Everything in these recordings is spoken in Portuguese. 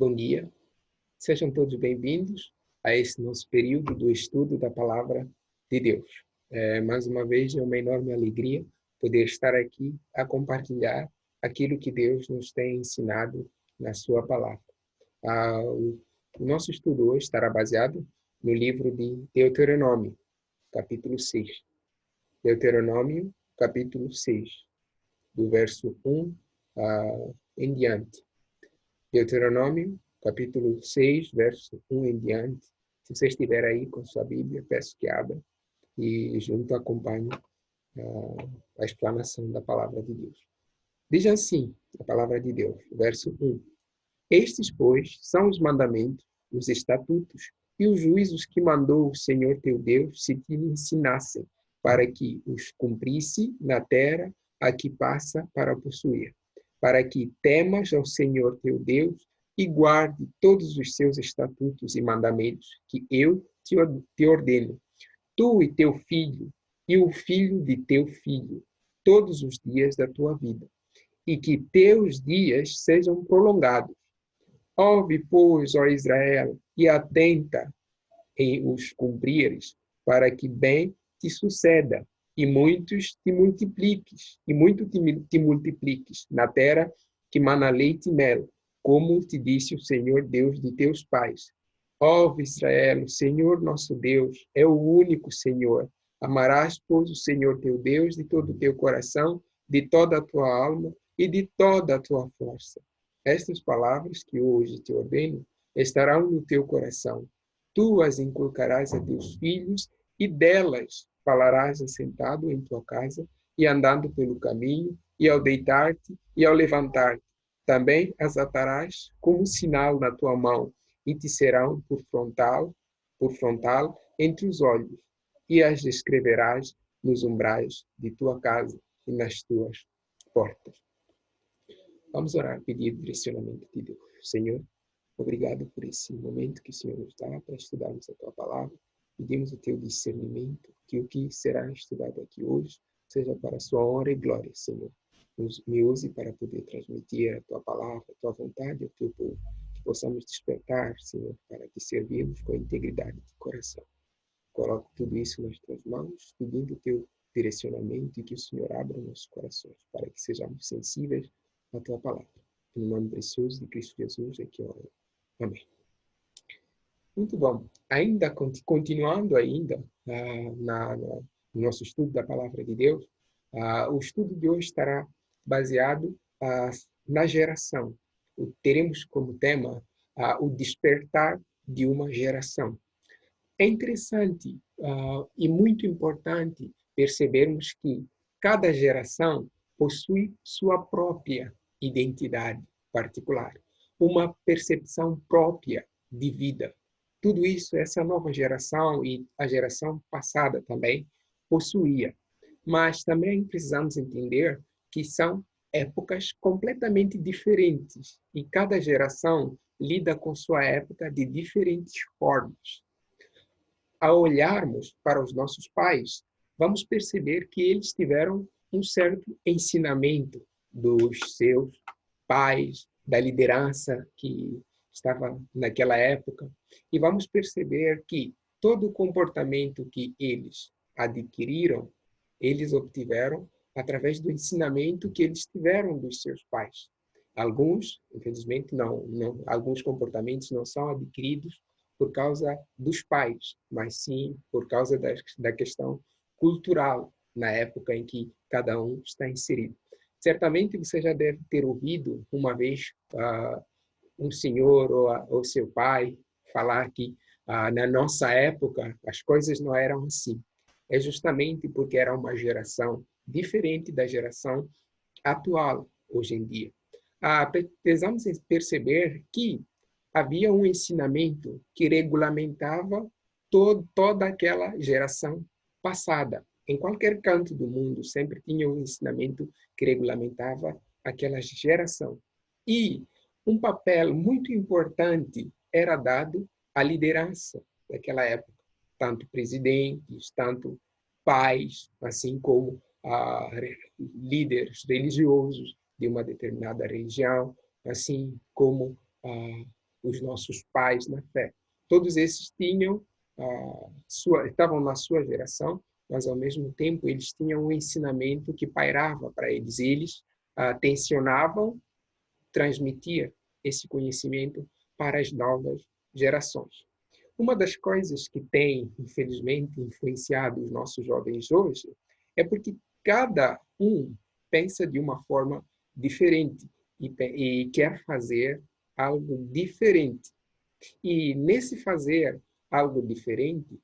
bom dia. Sejam todos bem-vindos a esse nosso período do estudo da Palavra de Deus. Mais uma vez, é uma enorme alegria poder estar aqui a compartilhar aquilo que Deus nos tem ensinado na sua Palavra. O nosso estudo hoje estará baseado no livro de Deuteronômio, capítulo 6. Deuteronômio, capítulo 6, do verso 1 em diante. Deuteronômio, capítulo 6, verso 1 em diante. Se você estiver aí com sua Bíblia, peço que abra e junto acompanhe a explanação da palavra de Deus. Diz assim a palavra de Deus, verso 1. Estes, pois, são os mandamentos, os estatutos e os juízos que mandou o Senhor teu Deus se te ensinassem, para que os cumprisse na terra a que passa para possuir, para que temas ao Senhor teu Deus e guarde todos os seus estatutos e mandamentos que eu te ordeno, tu e teu filho, e o filho de teu filho, todos os dias da tua vida, e que teus dias sejam prolongados. Ouve, pois, ó Israel, e atenta em os cumprires, para que bem te suceda, e muitos te multipliques, te multipliques na terra que mana leite e mel, como te disse o Senhor Deus de teus pais. Ouve, Israel, o Senhor nosso Deus é o único Senhor. Amarás, pois, o Senhor teu Deus de todo o teu coração, de toda a tua alma e de toda a tua força. Estas palavras que hoje te ordeno estarão no teu coração. Tu as inculcarás a teus filhos e delas falarás assentado em tua casa e andando pelo caminho e ao deitar-te e ao levantar-te. Também as atarás como sinal na tua mão e te serão por frontal entre os olhos, e as escreverás nos umbrais de tua casa e nas tuas portas. Vamos orar, pedir direcionamento de Deus. Senhor, obrigado por esse momento que o Senhor nos dá para estudarmos a tua palavra. Pedimos o teu discernimento, que o que será estudado aqui hoje seja para a sua honra e glória, Senhor. Me use para poder transmitir a tua palavra, a tua vontade ao teu povo. Que possamos despertar, Senhor, para te servirmos com integridade de coração. Coloco tudo isso nas tuas mãos, pedindo o teu direcionamento e que o Senhor abra nossos corações, para que sejamos sensíveis à tua palavra. No nome precioso de Cristo Jesus é que eu oro. Amém. Muito bom. Continuando no nosso estudo da palavra de Deus, o estudo de hoje estará baseado na geração. Teremos como tema o despertar de uma geração. É interessante e muito importante percebermos que cada geração possui sua própria identidade particular, uma percepção própria de vida. Tudo isso, essa nova geração e a geração passada também possuía. Mas também precisamos entender que são épocas completamente diferentes e cada geração lida com sua época de diferentes formas. Ao olharmos para os nossos pais, vamos perceber que eles tiveram um certo ensinamento dos seus pais, da liderança que estava naquela época, e vamos perceber que todo o comportamento que eles adquiriram, eles obtiveram através do ensinamento que eles tiveram dos seus pais. Alguns, infelizmente, alguns comportamentos não são adquiridos por causa dos pais, mas sim por causa da questão cultural na época em que cada um está inserido. Certamente você já deve ter ouvido uma vez um senhor ou seu pai falar que na nossa época as coisas não eram assim. É justamente porque era uma geração diferente da geração atual hoje em dia. Precisamos perceber que havia um ensinamento que regulamentava toda aquela geração passada. Em qualquer canto do mundo, sempre tinha um ensinamento que regulamentava aquela geração. E um papel muito importante era dado à liderança daquela época, tanto presidentes, tanto pais, assim como líderes religiosos de uma determinada religião, assim como os nossos pais na fé. Todos esses tinham estavam na sua geração, mas ao mesmo tempo eles tinham um ensinamento que pairava para eles. Eles tensionavam transmitir esse conhecimento para as novas gerações. Uma das coisas que tem, infelizmente, influenciado os nossos jovens hoje é porque cada um pensa de uma forma diferente e quer fazer algo diferente. E nesse fazer algo diferente,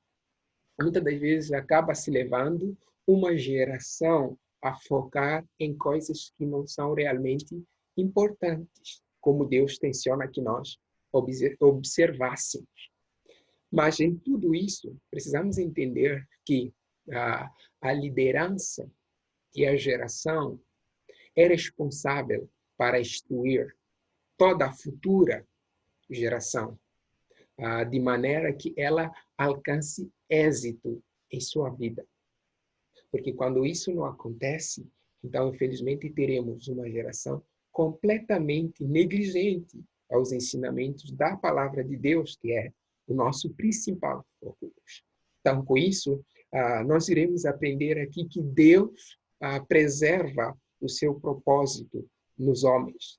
muitas das vezes acaba se levando uma geração a focar em coisas que não são realmente importantes, como Deus tenciona que nós observássemos. Mas em tudo isso, precisamos entender que a liderança e a geração é responsável para instruir toda a futura geração, de maneira que ela alcance êxito em sua vida. Porque quando isso não acontece, então, infelizmente, teremos uma geração completamente negligente aos ensinamentos da palavra de Deus, que é o nosso principal foco. Então, com isso, nós iremos aprender aqui que Deus preserva o seu propósito nos homens.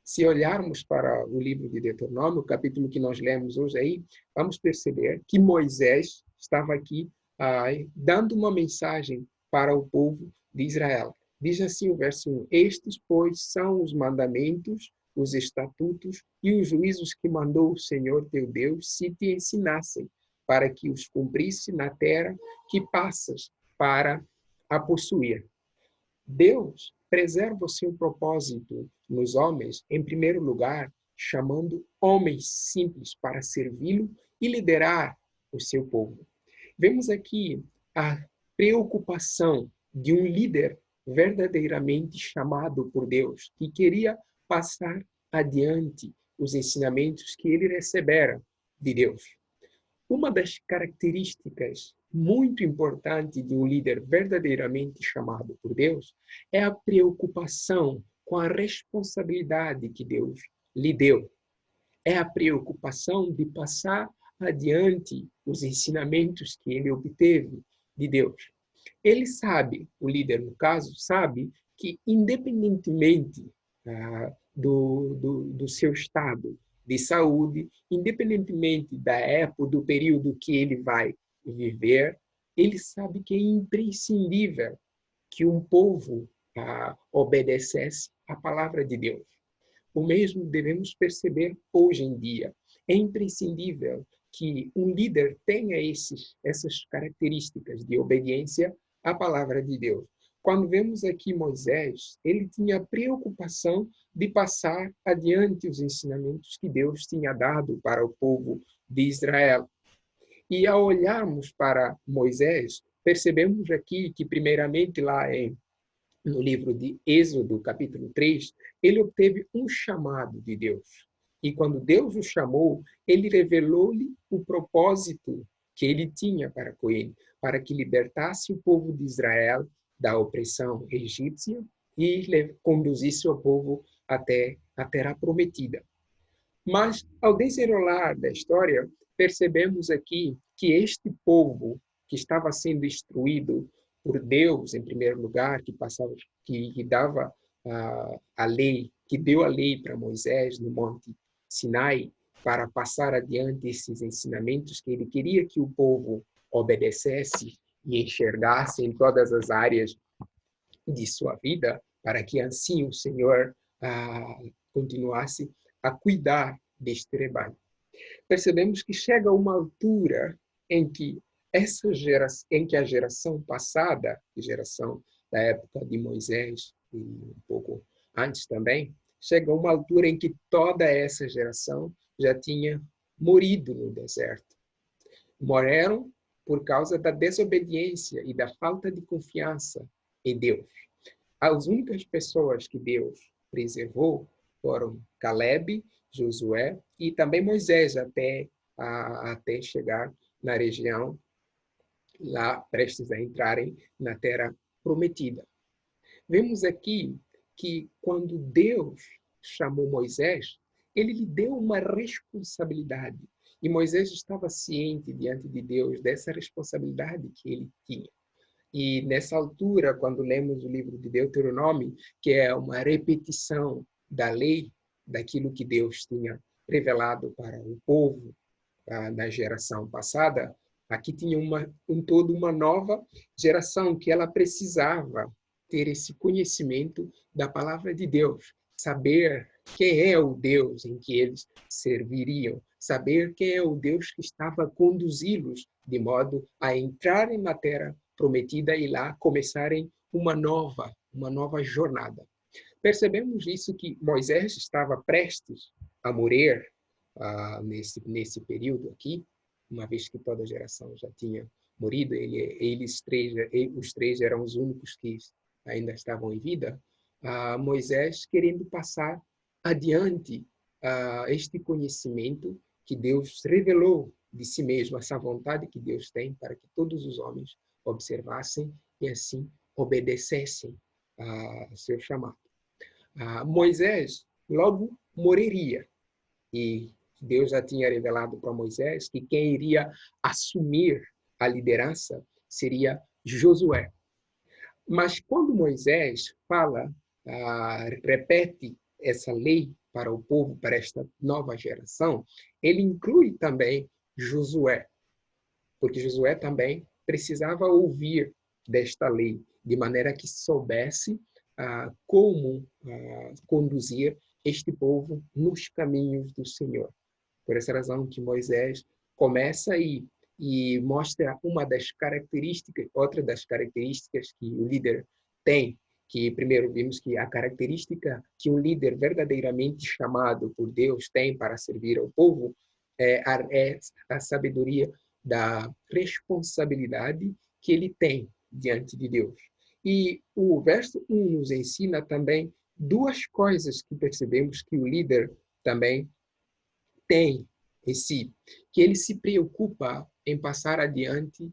Se olharmos para o livro de Deuteronômio, o capítulo que nós lemos hoje aí, vamos perceber que Moisés estava aqui dando uma mensagem para o povo de Israel. Diz assim o verso 1: Estes, pois, são os mandamentos, os estatutos e os juízos que mandou o Senhor teu Deus se te ensinassem, para que os cumprisse na terra que passas para a possuir. Deus preserva o seu propósito nos homens, em primeiro lugar, chamando homens simples para servi-lo e liderar o seu povo. Vemos aqui a preocupação de um líder verdadeiramente chamado por Deus, que queria passar adiante os ensinamentos que ele recebera de Deus. Uma das características muito importantes de um líder verdadeiramente chamado por Deus é a preocupação com a responsabilidade que Deus lhe deu. É a preocupação de passar adiante os ensinamentos que ele obteve de Deus. Ele sabe, o líder no caso, sabe que independentemente do seu estado de saúde, independentemente da época, do período que ele vai viver, ele sabe que é imprescindível que um povo obedecesse à palavra de Deus. O mesmo devemos perceber hoje em dia. É imprescindível que um líder tenha essas características de obediência à palavra de Deus. Quando vemos aqui Moisés, ele tinha a preocupação de passar adiante os ensinamentos que Deus tinha dado para o povo de Israel. E ao olharmos para Moisés, percebemos aqui que, primeiramente, no livro de Êxodo, capítulo 3, ele obteve um chamado de Deus. E quando Deus o chamou, ele revelou-lhe o propósito que ele tinha para com ele, para que libertasse o povo de Israel da opressão egípcia e conduzisse o povo até a terra prometida. Mas, ao desenrolar da história, percebemos aqui que este povo que estava sendo instruído por Deus, em primeiro lugar, que dava a lei, que deu a lei para Moisés no Monte Sinai, para passar adiante esses ensinamentos que ele queria que o povo obedecesse e enxergasse em todas as áreas de sua vida, para que assim o Senhor continuasse a cuidar deste rebanho. Percebemos que chega uma altura em que a geração passada, a geração da época de Moisés e um pouco antes também, chega uma altura em que toda essa geração já tinha morrido no deserto. Morreram por causa da desobediência e da falta de confiança em Deus. As únicas pessoas que Deus preservou foram Caleb, Josué e também Moisés, até chegar na região, lá prestes a entrarem na terra prometida. Vemos aqui que quando Deus chamou Moisés, ele lhe deu uma responsabilidade. E Moisés estava ciente diante de Deus dessa responsabilidade que ele tinha. E nessa altura, quando lemos o livro de Deuteronômio, que é uma repetição da lei, daquilo que Deus tinha revelado para o povo na geração passada, aqui tinha toda uma nova geração que ela precisava ter esse conhecimento da palavra de Deus, saber quem é o Deus em que eles serviriam, saber quem é o Deus que estava a conduzi-los de modo a entrarem na terra prometida e lá começarem uma nova jornada. Percebemos isso que Moisés estava prestes a morrer nesse período aqui, uma vez que toda a geração já tinha morrido, os três eram os únicos que ainda estavam em vida. Moisés querendo passar adiante este conhecimento que Deus revelou de si mesmo, essa vontade que Deus tem para que todos os homens observassem e assim obedecessem a seu chamado. Moisés logo morreria e Deus já tinha revelado para Moisés que quem iria assumir a liderança seria Josué. Mas quando Moisés repete essa lei para o povo, para esta nova geração, ele inclui também Josué, porque Josué também precisava ouvir desta lei, de maneira que soubesse como conduzir este povo nos caminhos do Senhor. Por essa razão que Moisés começa aí e mostra outra das características que o líder tem, que primeiro vimos que a característica que um líder verdadeiramente chamado por Deus tem para servir ao povo é a sabedoria da responsabilidade que ele tem diante de Deus. E o verso 1 nos ensina também duas coisas que percebemos que o líder também tem em si, que ele se preocupa em passar adiante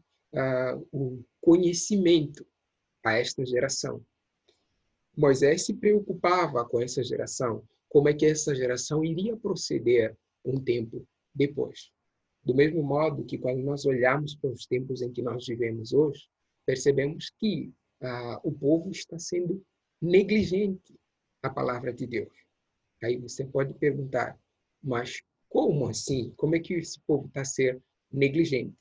o conhecimento a esta geração. Moisés se preocupava com essa geração, como é que essa geração iria proceder um tempo depois. Do mesmo modo que quando nós olhamos para os tempos em que nós vivemos hoje, percebemos que o povo está sendo negligente à palavra de Deus. Aí você pode perguntar, mas como assim? Como é que esse povo está sendo negligente?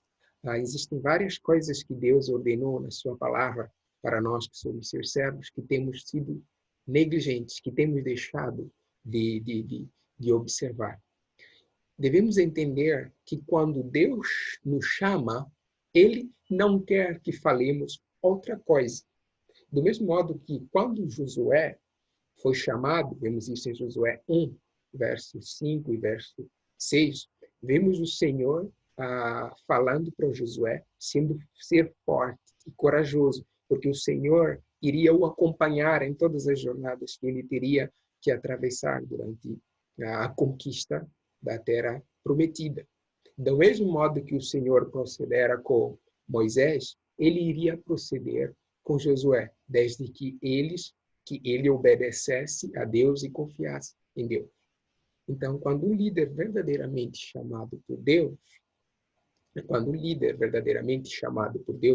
Existem várias coisas que Deus ordenou na sua palavra para nós que somos seus servos, que temos sido negligentes, que temos deixado de observar. Devemos entender que quando Deus nos chama, Ele não quer que falemos outra coisa. Do mesmo modo que quando Josué foi chamado, vemos isso em Josué 1, verso 5 e verso 6, vemos o Senhor falando para Josué ser forte e corajoso, porque o Senhor iria o acompanhar em todas as jornadas que ele teria que atravessar durante a conquista da terra prometida. Do mesmo modo que o Senhor procedera com Moisés, ele iria proceder com Josué, desde que ele obedecesse a Deus e confiasse em Deus. Então, quando um líder verdadeiramente chamado por Deus,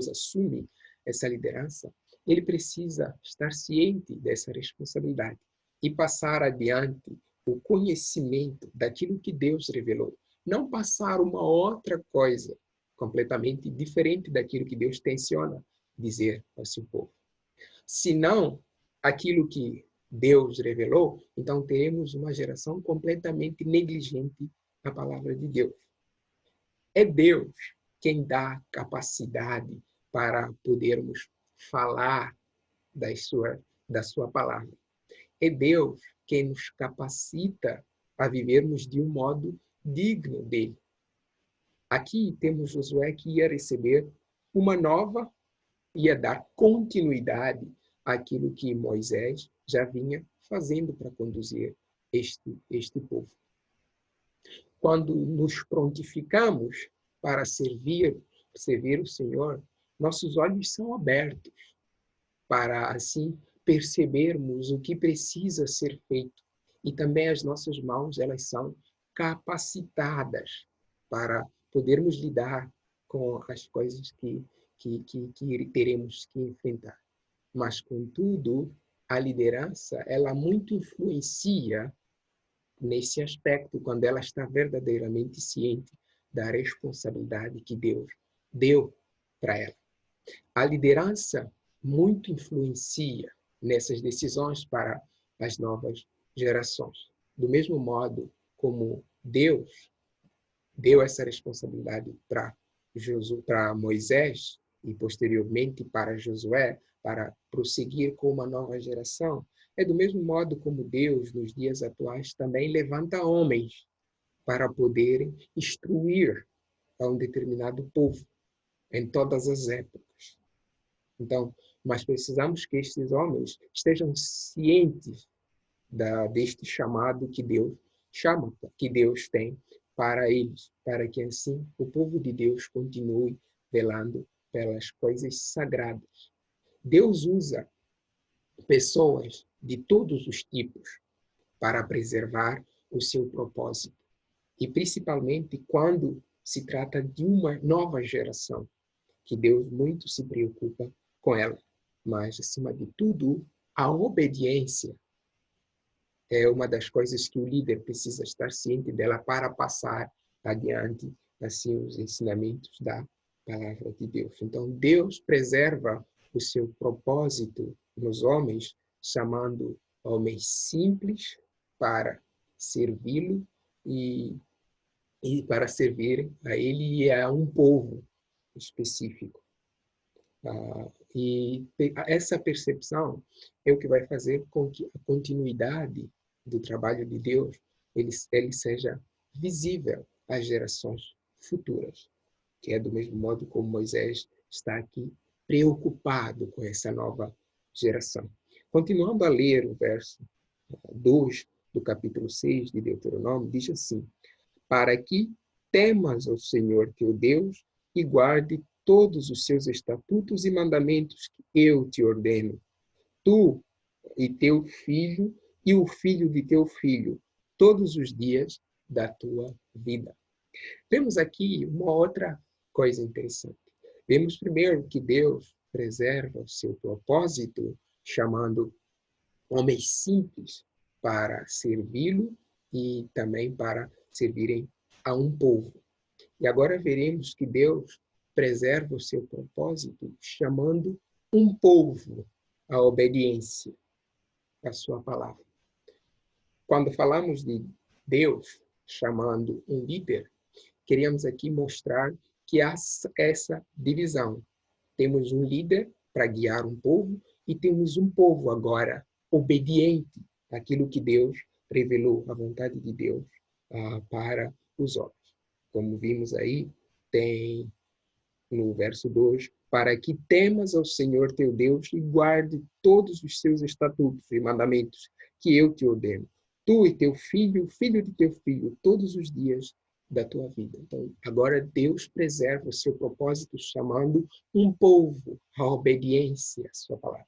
assume essa liderança, ele precisa estar ciente dessa responsabilidade e passar adiante o conhecimento daquilo que Deus revelou. Não passar uma outra coisa completamente diferente daquilo que Deus tenciona dizer ao seu povo. Se não aquilo que Deus revelou, então teremos uma geração completamente negligente à palavra de Deus. É Deus quem dá capacidade para podermos falar da sua palavra. É Deus quem nos capacita a vivermos de um modo digno dele. Aqui temos Josué que ia receber ia dar continuidade àquilo que Moisés já vinha fazendo para conduzir este povo. Quando nos prontificamos para servir o Senhor, nossos olhos são abertos para, assim, percebermos o que precisa ser feito E também as nossas mãos, elas são capacitadas para podermos lidar com as coisas que teremos que enfrentar. Mas, contudo, a liderança, ela muito influencia nesse aspecto, quando ela está verdadeiramente ciente da responsabilidade que Deus deu para ela. A liderança muito influencia nessas decisões para as novas gerações. Do mesmo modo como Deus deu essa responsabilidade para Moisés e posteriormente para Josué, para prosseguir com uma nova geração, é do mesmo modo como Deus, nos dias atuais, também levanta homens para poderem instruir a um determinado povo em todas as épocas. Então, mas precisamos que estes homens estejam cientes deste chamado que Deus tem para eles, para que assim o povo de Deus continue velando pelas coisas sagradas. Deus usa pessoas de todos os tipos para preservar o seu propósito. E principalmente quando se trata de uma nova geração, que Deus muito se preocupa com ela. Mas, acima de tudo, a obediência é uma das coisas que o líder precisa estar ciente dela para passar adiante, assim, os ensinamentos da palavra de Deus. Então, Deus preserva o seu propósito nos homens, chamando homens simples para servi-lo e para servir a ele e a um povo específico. E essa percepção é o que vai fazer com que a continuidade do trabalho de Deus ele seja visível às gerações futuras, que é do mesmo modo como Moisés está aqui preocupado com essa nova geração. Continuando a ler o verso 2 do capítulo 6 de Deuteronômio, diz assim: para que temas ao Senhor teu Deus e guarde todos os seus estatutos e mandamentos que eu te ordeno, tu e teu filho e o filho de teu filho, todos os dias da tua vida. Vemos aqui uma outra coisa interessante. Vemos primeiro que Deus preserva o seu propósito, chamando homens simples para servi-lo e também para servirem a um povo. E agora veremos que Deus preserva o seu propósito, chamando um povo à obediência à sua palavra. Quando falamos de Deus chamando um líder, queríamos aqui mostrar que há essa divisão. Temos um líder para guiar um povo e temos um povo agora obediente àquilo que Deus revelou, a vontade de Deus para os homens. Como vimos aí, tem no verso 2, para que temas ao Senhor teu Deus e guarde todos os seus estatutos e mandamentos que eu te ordeno, tu e teu filho, o filho de teu filho, todos os dias da tua vida. Então, agora Deus preserva o seu propósito, chamando um povo à obediência à sua palavra.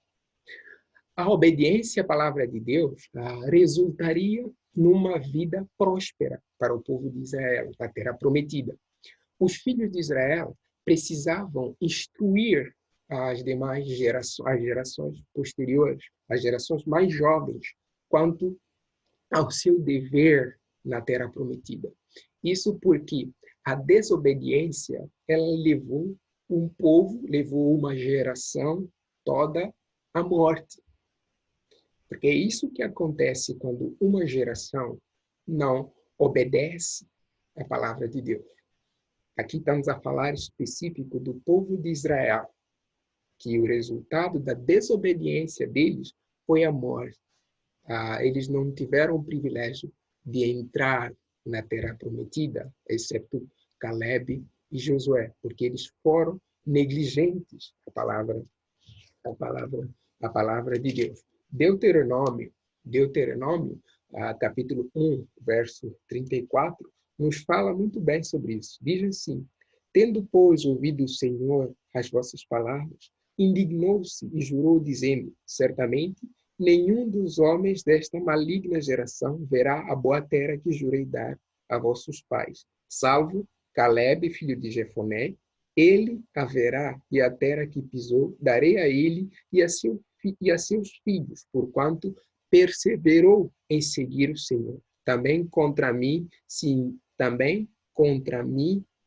A obediência à palavra de Deus resultaria numa vida próspera para o povo de Israel, na terra prometida. Os filhos de Israel precisavam instruir as demais gerações, as gerações posteriores, as gerações mais jovens, quanto ao seu dever na terra prometida. Isso porque a desobediência, ela levou um povo, levou uma geração toda à morte. Porque é isso que acontece quando uma geração não obedece à palavra de Deus. Aqui estamos a falar específico do povo de Israel, que o resultado da desobediência deles foi a morte. Eles não tiveram o privilégio de entrar na terra prometida, exceto Caleb e Josué, porque eles foram negligentes à palavra de Deus. Deuteronômio, capítulo 1, verso 34, nos fala muito bem sobre isso. Diz assim: tendo, pois, ouvido o Senhor as vossas palavras, indignou-se e jurou, dizendo: certamente nenhum dos homens desta maligna geração verá a boa terra que jurei dar a vossos pais, salvo Caleb, filho de Jefoné. Ele haverá, e a terra que pisou darei a ele e a seus filhos, porquanto perseverou em seguir o Senhor. Também contra mim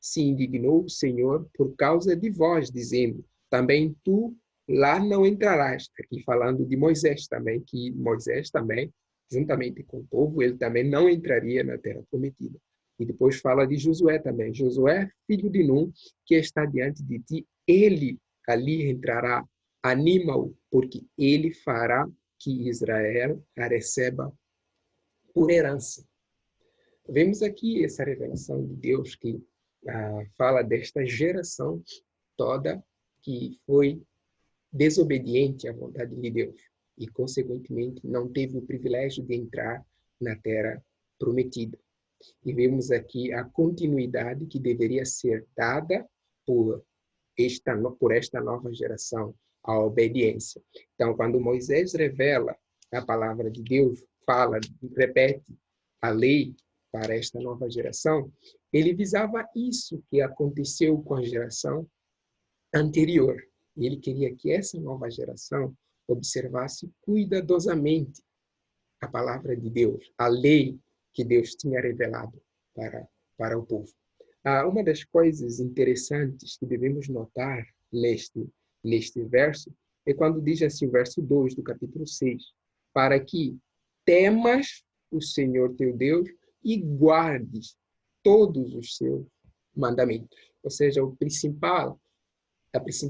se indignou o Senhor por causa de vós, dizendo: também tu lá não entrarás. Aqui falando de Moisés também, que Moisés também, juntamente com o povo, ele também não entraria na terra prometida. E depois fala de Josué também. Josué, filho de Num, que está diante de ti, ele ali entrará. Anima-o, porque ele fará que Israel a receba por herança. Vemos aqui essa revelação de Deus que fala desta geração toda que foi desobediente à vontade de Deus e, consequentemente, não teve o privilégio de entrar na terra prometida. E vemos aqui a continuidade que deveria ser dada por esta nova geração, a obediência. Então, quando Moisés revela a palavra de Deus, repete a lei para esta nova geração, ele visava isso que aconteceu com a geração anterior. E ele queria que essa nova geração observasse cuidadosamente a palavra de Deus, a lei que Deus tinha revelado para o povo. Uma das coisas interessantes que devemos notar neste verso é quando diz assim, o verso 2 do capítulo 6, para que temas o Senhor teu Deus e guardes todos os seus mandamentos. Ou seja,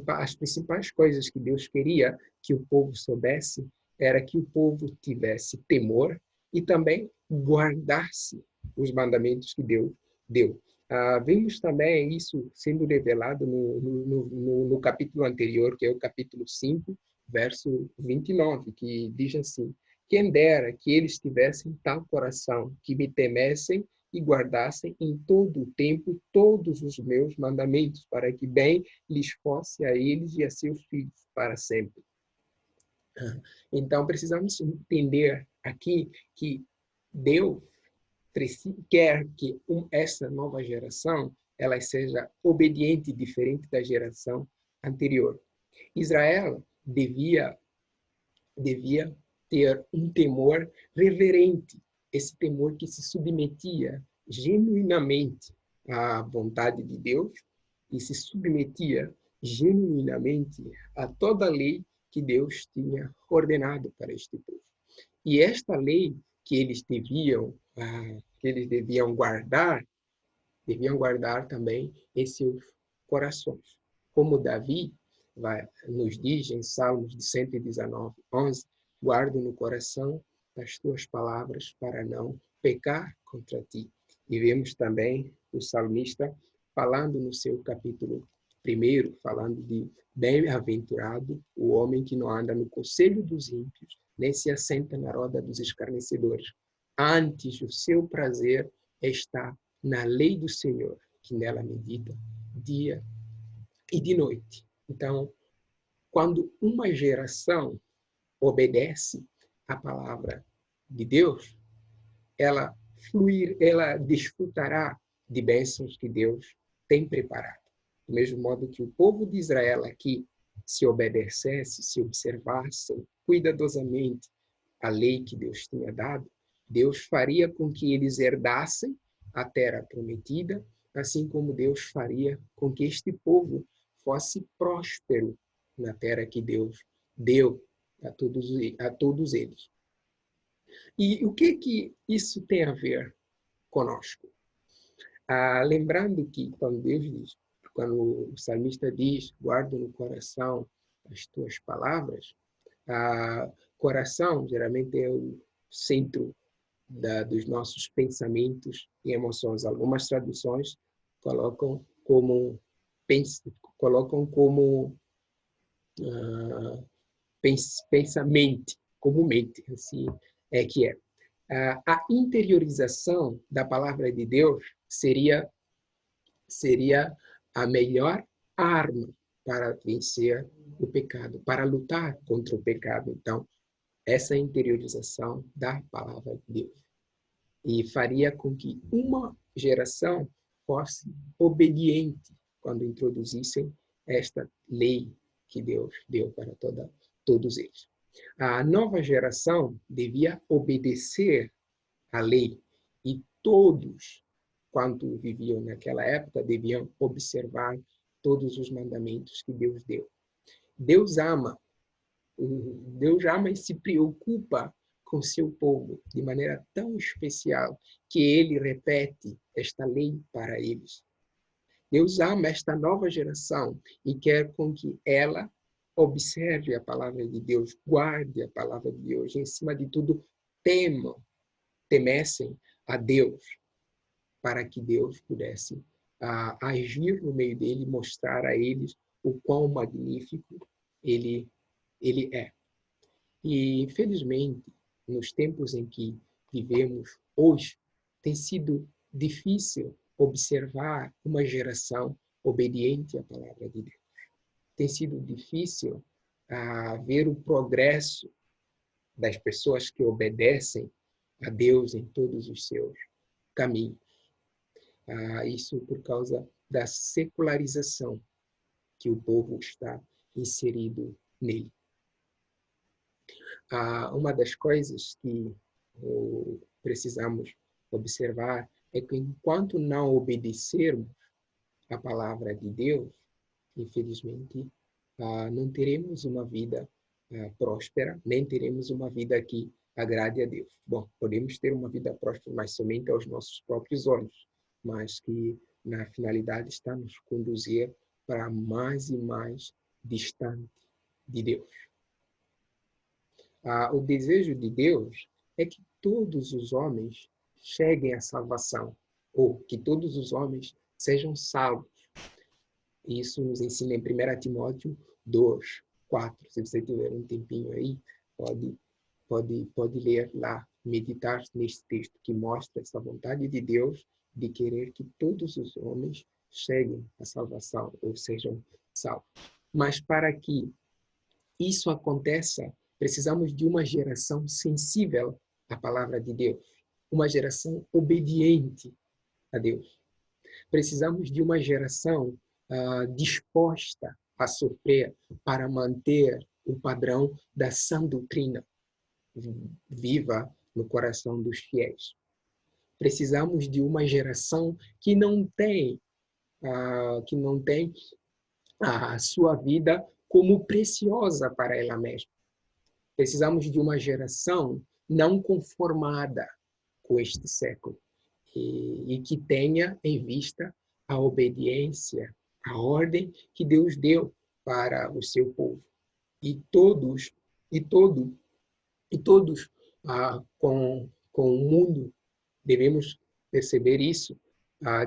as principais coisas que Deus queria que o povo soubesse era que o povo tivesse temor e também guardasse os mandamentos que Deus deu. Vimos também isso sendo revelado no capítulo anterior, que é o capítulo 5, verso 29, que diz assim: quem dera que eles tivessem tal coração, que me temessem e guardassem em todo o tempo todos os meus mandamentos, para que bem lhes fosse a eles e a seus filhos para sempre. Então, precisamos entender aqui que Deus quer que essa nova geração ela seja obediente, diferente da geração anterior. Israel devia ter um temor reverente, esse temor que se submetia genuinamente à vontade de Deus e se submetia genuinamente a toda a lei que Deus tinha ordenado para este povo. E esta lei que eles deviam guardar também em seus corações. Como Davi nos diz em Salmos de 119, 11, guardo no coração as tuas palavras para não pecar contra ti. E vemos também o salmista falando no seu capítulo 1, falando de bem-aventurado o homem que não anda no conselho dos ímpios, nem se assenta na roda dos escarnecedores. Antes, o seu prazer está na lei do Senhor, que nela medita dia e de noite. Então, quando uma geração obedece à palavra de Deus, ela desfrutará de bênçãos que Deus tem preparado. Do mesmo modo que o povo de Israel aqui, se obedecesse, se observasse cuidadosamente a lei que Deus tinha dado, Deus faria com que eles herdassem a terra prometida, assim como Deus faria com que este povo fosse próspero na terra que Deus deu a todos eles. E o que isso tem a ver conosco? Lembrando que quando o salmista diz, guarda no coração as tuas palavras, coração geralmente é o centro dos nossos pensamentos e emoções. Algumas traduções colocam como pensamento, como mente, assim é que é. A interiorização da palavra de Deus seria a melhor arma para vencer o pecado, para lutar contra o pecado. Então, essa interiorização da palavra de Deus. E faria com que uma geração fosse obediente quando introduzissem esta lei que Deus deu para todos eles. A nova geração devia obedecer à lei e todos, quando viviam naquela época, deviam observar todos os mandamentos que Deus deu. Deus ama e se preocupa com seu povo de maneira tão especial que ele repete esta lei para eles. Deus ama esta nova geração e quer com que ela observe a palavra de Deus, guarde a palavra de Deus, e, em cima de tudo, temessem a Deus, para que Deus pudesse agir no meio dele, mostrar a eles o quão magnífico ele é. E, infelizmente, nos tempos em que vivemos hoje, tem sido difícil observar uma geração obediente à palavra de Deus. Tem sido difícil ver o progresso das pessoas que obedecem a Deus em todos os seus caminhos. Isso por causa da secularização que o povo está inserido nele. Uma das coisas que precisamos observar é que enquanto não obedecermos a palavra de Deus, infelizmente, não teremos uma vida próspera, nem teremos uma vida que agrade a Deus. Bom, podemos ter uma vida próspera, mas somente aos nossos próprios olhos, mas que na finalidade está nos conduzir para mais e mais distante de Deus. O desejo de Deus é que todos os homens cheguem à salvação, ou que todos os homens sejam salvos. Isso nos ensina em 1 Timóteo 2, 4. Se você tiver um tempinho aí, pode ler lá, meditar nesse texto que mostra essa vontade de Deus de querer que todos os homens cheguem à salvação, ou sejam salvos. Mas para que isso aconteça, precisamos de uma geração sensível à palavra de Deus, uma geração obediente a Deus. Precisamos de uma geração disposta a sofrer para manter o padrão da sã doutrina viva no coração dos fiéis. Precisamos de uma geração que não tem a sua vida como preciosa para ela mesma. Precisamos de uma geração não conformada com este século e que tenha em vista a obediência, a ordem que Deus deu para o seu povo. E todos com o mundo devemos perceber isso,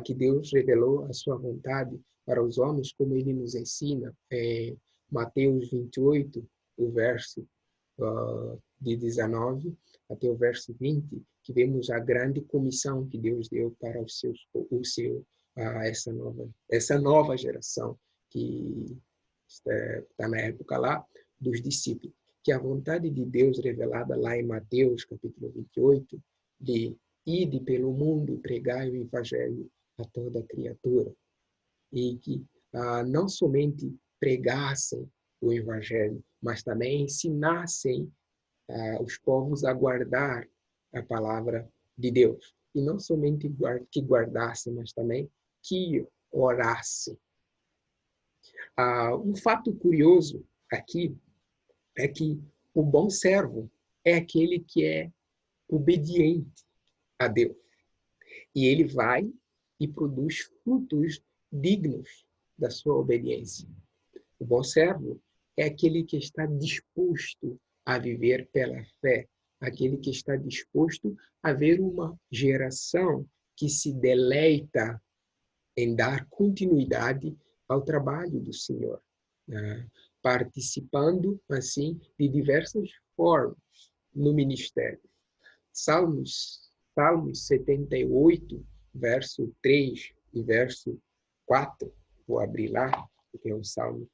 que Deus revelou a sua vontade para os homens, como ele nos ensina em Mateus 28, o verso de 19 até o verso 20, que vemos a grande comissão que Deus deu para essa nova geração que está na época lá dos discípulos, que a vontade de Deus revelada lá em Mateus capítulo 28, de ide pelo mundo e pregai o evangelho a toda criatura, e que não somente pregassem o evangelho, mas também ensinassem os povos a guardar a palavra de Deus. E não somente que guardassem, mas também que orassem. Um fato curioso aqui é que o bom servo é aquele que é obediente a Deus. E ele vai e produz frutos dignos da sua obediência. O bom servo é aquele que está disposto a viver pela fé, aquele que está disposto a ver uma geração que se deleita em dar continuidade ao trabalho do Senhor, participando, assim, de diversas formas no ministério. Salmos 78, verso 3 e verso 4, vou abrir lá, porque é um salmo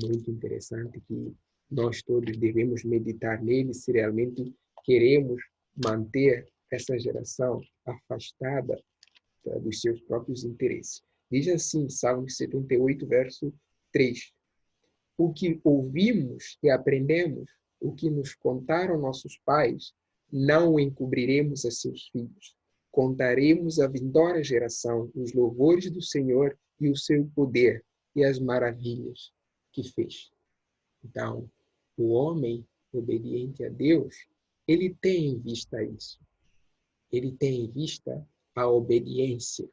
muito interessante que nós todos devemos meditar nele se realmente queremos manter essa geração afastada dos seus próprios interesses. Diz assim, Salmo 78, verso 3. O que ouvimos e aprendemos, o que nos contaram nossos pais, não o encobriremos a seus filhos. Contaremos à vindoura geração os louvores do Senhor e o seu poder e as maravilhas que fez. Então, o homem obediente a Deus, ele tem em vista isso. Ele tem em vista a obediência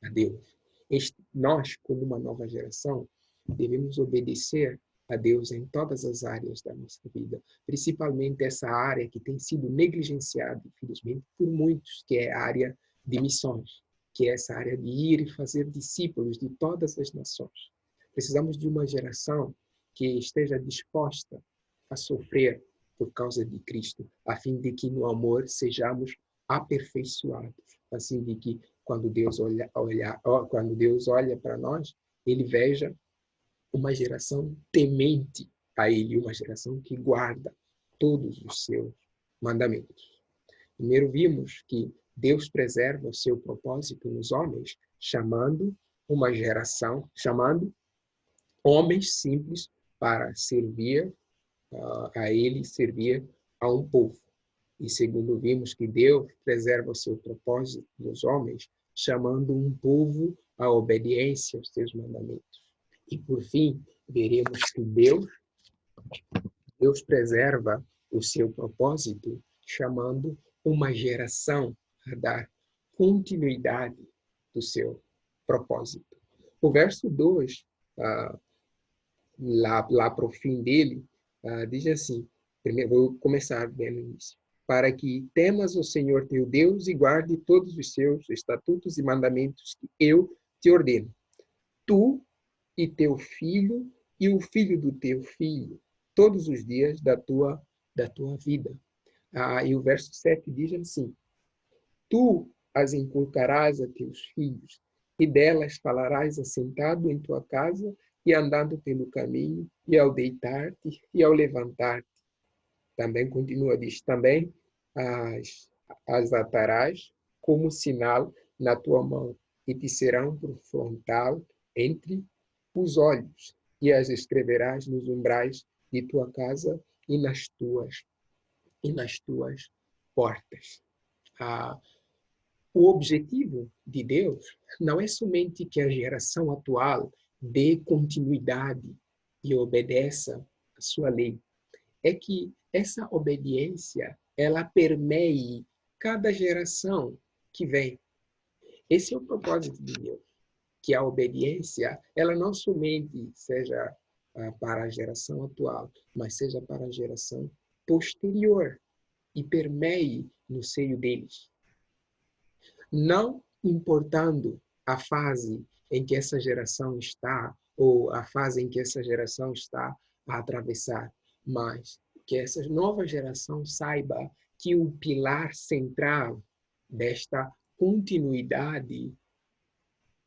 a Deus. Nós, como uma nova geração, devemos obedecer a Deus em todas as áreas da nossa vida, principalmente essa área que tem sido negligenciada, infelizmente, por muitos, que é a área de missões, que é essa área de ir e fazer discípulos de todas as nações. Precisamos de uma geração que esteja disposta a sofrer por causa de Cristo, a fim de que no amor sejamos aperfeiçoados, assim de que quando Deus olha para nós, ele veja uma geração temente a ele, uma geração que guarda todos os seus mandamentos. Primeiro vimos que Deus preserva o seu propósito nos homens, chamando homens simples para servir a ele, servir a um povo. E segundo vimos que Deus preserva o seu propósito nos homens, chamando um povo à obediência aos seus mandamentos. E por fim, veremos que Deus preserva o seu propósito, chamando uma geração a dar continuidade do seu propósito. O verso 2, lá para o fim dele, diz assim, primeiro, vou começar bem no início. Para que temas o Senhor teu Deus e guarde todos os seus estatutos e mandamentos que eu te ordeno. Tu e teu filho e o filho do teu filho, todos os dias da tua vida. E o verso 7 diz assim, tu as inculcarás a teus filhos, e delas falarás assentado em tua casa e andando pelo caminho, e ao deitar-te e ao levantar-te. Também continua, diz, também as atarás como sinal na tua mão, e te serão por frontal entre os olhos, e as escreverás nos umbrais de tua casa e nas tuas portas. O objetivo de Deus não é somente que a geração atual dê continuidade e obedeça a sua lei, é que essa obediência ela permeie cada geração que vem. Esse é o propósito de Deus, que a obediência ela não somente seja para a geração atual, mas seja para a geração posterior e permeie no seio deles. Não importando a fase em que essa geração está ou a fase em que essa geração está a atravessar, mas que essa nova geração saiba que o pilar central desta continuidade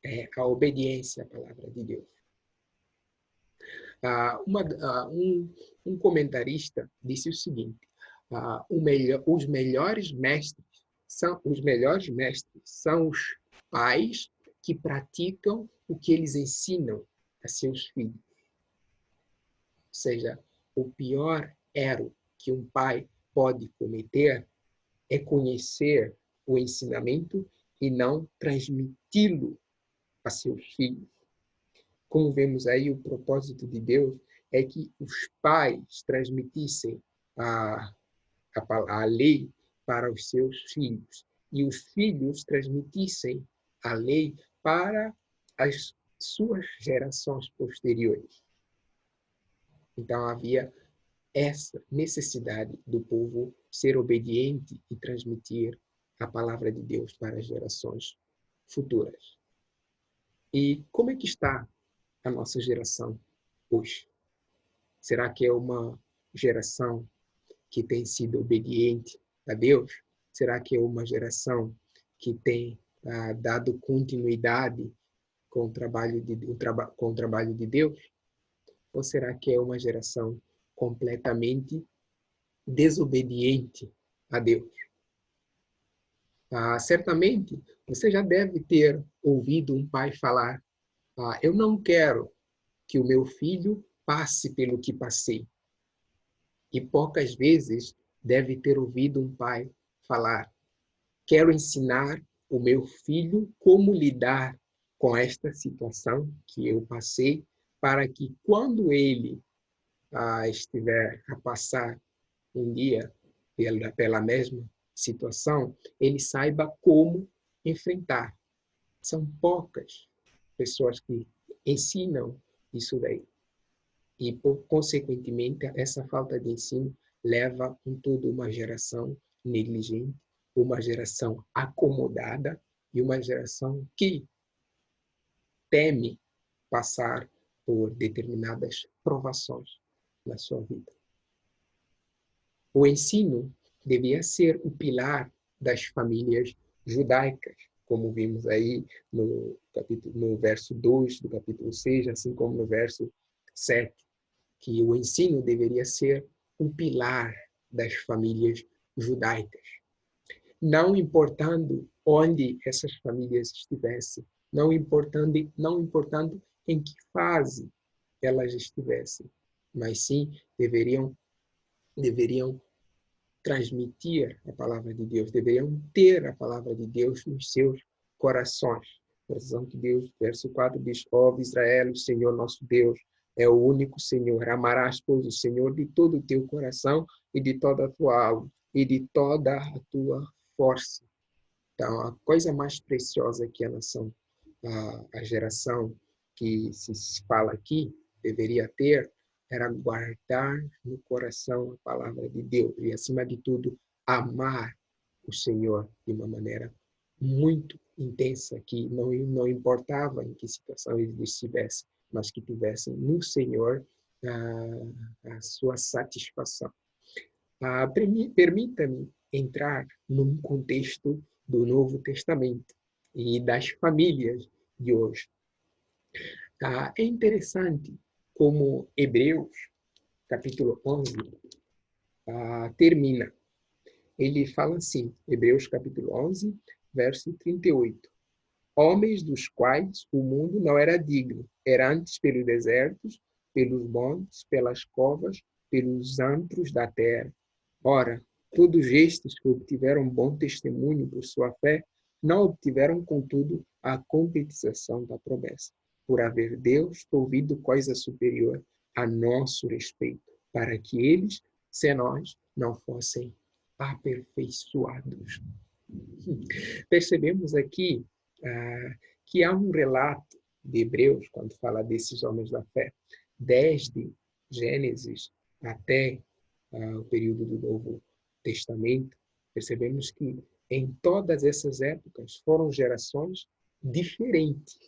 é a obediência à palavra de Deus. Um comentarista disse o seguinte, os melhores mestres são os pais que praticam o que eles ensinam a seus filhos. Ou seja, o pior erro que um pai pode cometer é conhecer o ensinamento e não transmiti-lo a seus filhos. Como vemos aí, o propósito de Deus é que os pais transmitissem a lei para os seus filhos e os filhos transmitissem a lei para as suas gerações posteriores. Então, havia essa necessidade do povo ser obediente e transmitir a palavra de Deus para as gerações futuras. E como é que está a nossa geração hoje? Será que é uma geração que tem sido obediente a Deus? Será que é uma geração que tem dado continuidade com o trabalho de Deus? Ou será que é uma geração completamente desobediente a Deus. Certamente, você já deve ter ouvido um pai falar: eu não quero que o meu filho passe pelo que passei. E poucas vezes deve ter ouvido um pai falar: quero ensinar o meu filho como lidar com esta situação que eu passei, para que quando ele estiver a passar um dia pela mesma situação, ele saiba como enfrentar. São poucas pessoas que ensinam isso daí. E, consequentemente, essa falta de ensino leva em toda uma geração negligente, uma geração acomodada e uma geração que teme passar por determinadas provações na sua vida. O ensino devia ser o pilar das famílias judaicas, como vimos aí no verso 2 do capítulo 6, assim como no verso 7, que o ensino deveria ser um pilar das famílias judaicas. Não importando onde essas famílias estivessem, não importando em que fase elas estivessem, mas sim deveriam transmitir a palavra de Deus, deveriam ter a palavra de Deus nos seus corações. Precisam que Deus, verso 4 diz: ó Israel, o Senhor nosso Deus é o único Senhor. Amarás, pois, o Senhor de todo o teu coração e de toda a tua alma e de toda a tua força. Então, a coisa mais preciosa que a nação, a geração que se fala aqui, deveria ter, era guardar no coração a palavra de Deus e, acima de tudo, amar o Senhor de uma maneira muito intensa, que não importava em que situação eles estivessem, mas que tivessem no Senhor a sua satisfação. Permita-me entrar num contexto do Novo Testamento e das famílias de hoje. É interessante como Hebreus, capítulo 11, termina. Ele fala assim, Hebreus capítulo 11, verso 38. Homens dos quais o mundo não era digno, errantes pelos desertos, pelos montes, pelas covas, pelos antros da terra. Ora, todos estes que obtiveram bom testemunho por sua fé, não obtiveram, contudo, a concretização da promessa, por haver Deus ouvido coisa superior a nosso respeito, para que eles, se nós, não fossem aperfeiçoados. Percebemos aqui que há um relato de Hebreus, quando fala desses homens da fé, desde Gênesis até o período do Novo Testamento, percebemos que em todas essas épocas foram gerações diferentes.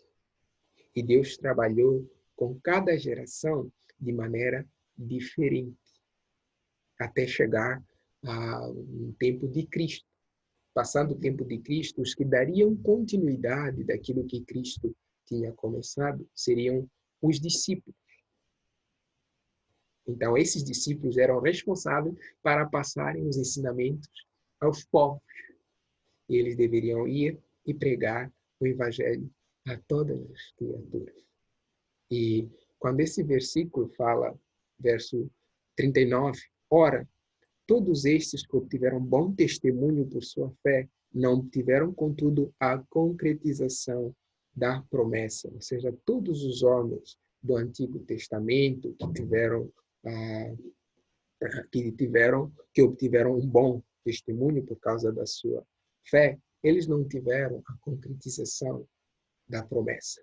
E Deus trabalhou com cada geração de maneira diferente, até chegar a um tempo de Cristo. Passando o tempo de Cristo, os que dariam continuidade daquilo que Cristo tinha começado seriam os discípulos. Então, esses discípulos eram responsáveis para passarem os ensinamentos aos povos. E eles deveriam ir e pregar o evangelho a todas as criaturas. E quando esse versículo fala, verso 39, ora, todos estes que obtiveram bom testemunho por sua fé, não obtiveram, contudo, a concretização da promessa. Ou seja, todos os homens do Antigo Testamento que obtiveram um bom testemunho por causa da sua fé, eles não tiveram a concretização da promessa,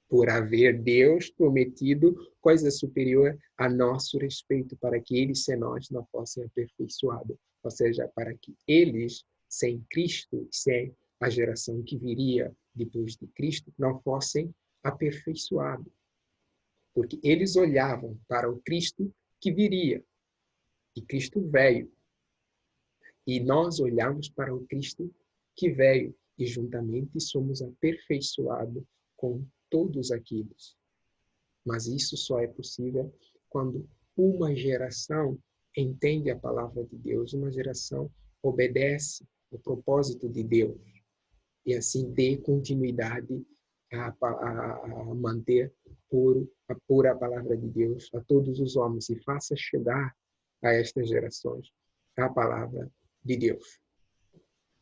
por haver Deus prometido coisa superior a nosso respeito, para que eles, sem nós, não fossem aperfeiçoados. Ou seja, para que eles, sem Cristo, sem a geração que viria depois de Cristo, não fossem aperfeiçoados. Porque eles olhavam para o Cristo que viria, e Cristo veio. E nós olhamos para o Cristo que veio, e juntamente somos aperfeiçoados com todos aqueles. Mas isso só é possível quando uma geração entende a palavra de Deus, uma geração obedece o propósito de Deus e assim dê continuidade a manter a pura palavra de Deus a todos os homens e faça chegar a estas gerações a palavra de Deus.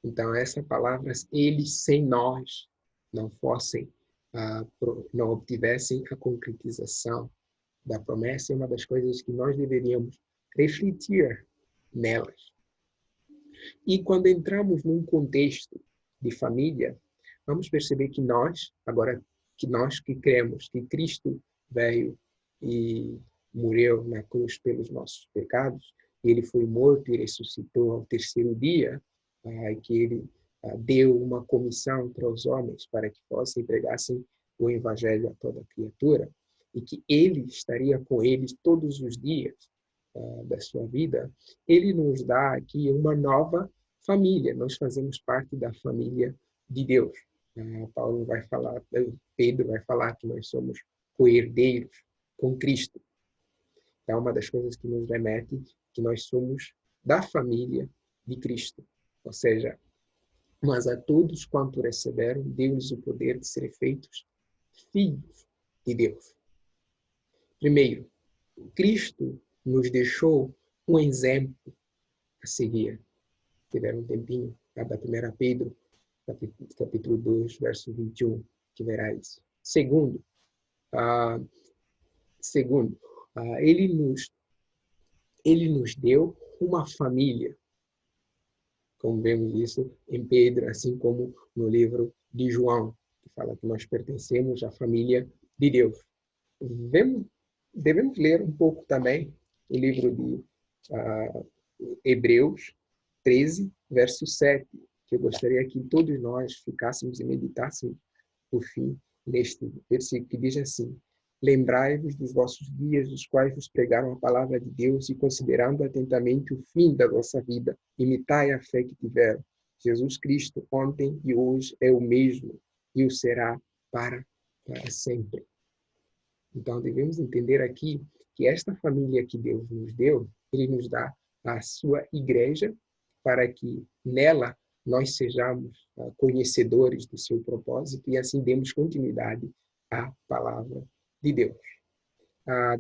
Então, essa palavra, eles sem nós não fossem, não obtivessem a concretização da promessa, é uma das coisas que nós deveríamos refletir nelas. E quando entramos num contexto de família, vamos perceber que nós, agora que nós que cremos que Cristo veio e morreu na cruz pelos nossos pecados, ele foi morto e ressuscitou ao terceiro dia, que ele deu uma comissão para os homens para que fossem e pregassem o evangelho a toda criatura, e que ele estaria com eles todos os dias da sua vida, ele nos dá aqui uma nova família. Nós fazemos parte da família de Deus. Paulo vai falar, Pedro vai falar que nós somos co-herdeiros com Cristo. É uma das coisas que nos remete que nós somos da família de Cristo. Ou seja, mas a todos quanto receberam, deu-lhes o poder de serem feitos filhos de Deus. Primeiro, Cristo nos deixou um exemplo a seguir. Tiveram um tempinho, da 1 Pedro, capítulo 2, verso 21, que verá isso. Segundo, ele nos deu uma família, como vemos isso em Pedro, assim como no livro de João, que fala que nós pertencemos à família de Deus. Devemos ler um pouco também o livro de Hebreus 13, verso 7, que eu gostaria que todos nós ficássemos e meditássemos por fim neste versículo, que diz assim: lembrai-vos dos vossos dias, dos quais vos pregaram a palavra de Deus, e considerando atentamente o fim da vossa vida, imitai a fé que tiveram. Jesus Cristo, ontem e hoje, é o mesmo, e o será para sempre. Então, devemos entender aqui que esta família que Deus nos deu, ele nos dá a sua igreja, para que nela nós sejamos conhecedores do seu propósito e assim demos continuidade à palavra de Deus.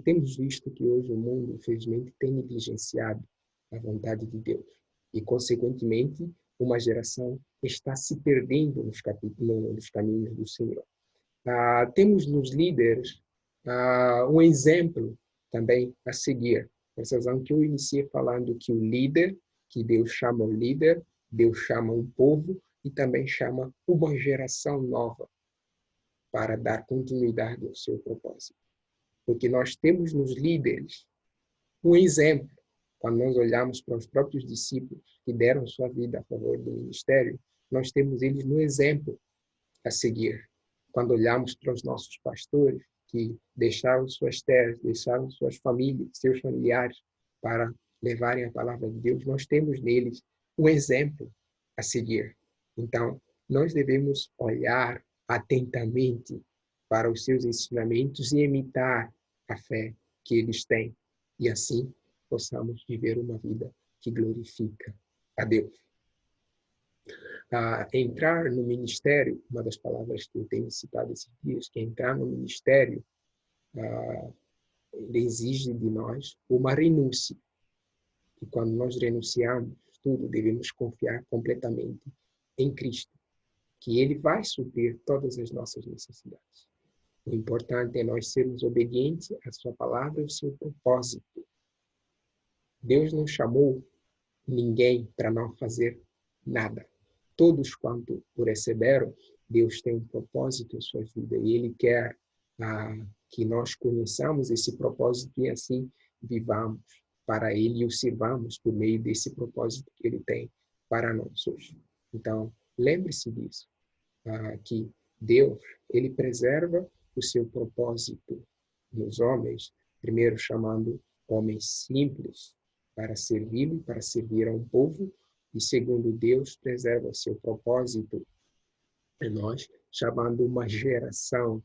Temos visto que hoje o mundo, infelizmente, tem negligenciado a vontade de Deus e, consequentemente, uma geração está se perdendo nos caminhos do Senhor. Temos nos líderes um exemplo também a seguir. Essa razão que eu iniciei falando que o líder, que Deus chama o líder, Deus chama um povo e também chama uma geração nova para dar continuidade ao seu propósito. Porque nós temos nos líderes um exemplo. Quando nós olhamos para os próprios discípulos que deram sua vida a favor do ministério, nós temos eles no exemplo a seguir. Quando olhamos para os nossos pastores, que deixaram suas terras, deixaram suas famílias, seus familiares, para levarem a palavra de Deus, nós temos neles um exemplo a seguir. Então, nós devemos olhar atentamente para os seus ensinamentos e imitar a fé que eles têm. E assim, possamos viver uma vida que glorifica a Deus. Entrar no ministério, uma das palavras que eu tenho citado esses dias, que é entrar no ministério, ele exige de nós uma renúncia. E quando nós renunciamos tudo, devemos confiar completamente em Cristo, que ele vai suprir todas as nossas necessidades. O importante é nós sermos obedientes à sua palavra e ao seu propósito. Deus não chamou ninguém para não fazer nada. Todos quanto o receberam, Deus tem um propósito em sua vida e ele quer que nós conheçamos esse propósito e assim vivamos para ele e o sirvamos por meio desse propósito que ele tem para nós hoje. Então, lembre-se disso, que Deus, ele preserva o seu propósito nos homens, primeiro chamando homens simples para servi-lo, para servir a um povo, e segundo, Deus preserva o seu propósito em nós, chamando uma geração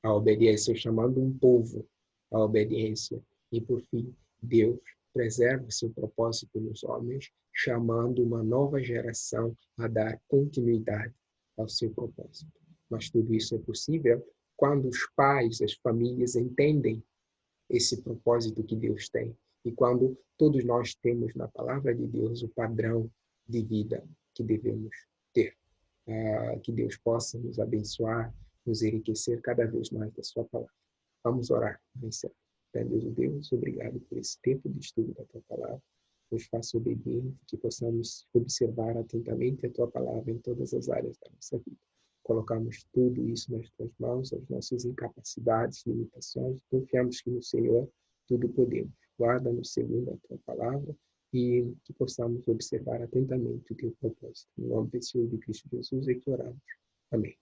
à obediência, chamando um povo à obediência. E, por fim, Deus preserva seu propósito nos homens, chamando uma nova geração a dar continuidade ao seu propósito. Mas tudo isso é possível quando os pais, as famílias entendem esse propósito que Deus tem. E quando todos nós temos na palavra de Deus o padrão de vida que devemos ter. Que Deus possa nos abençoar, nos enriquecer cada vez mais da sua palavra. Vamos orar. Bendito Deus, obrigado por esse tempo de estudo da tua palavra. Nos faça obediente, que possamos observar atentamente a tua palavra em todas as áreas da nossa vida. Colocamos tudo isso nas tuas mãos, as nossas incapacidades, limitações. Confiamos que no Senhor tudo podemos. Guarda-nos segundo a tua palavra e que possamos observar atentamente o teu propósito. Em nome do Senhor de Cristo Jesus é que oramos. Amém.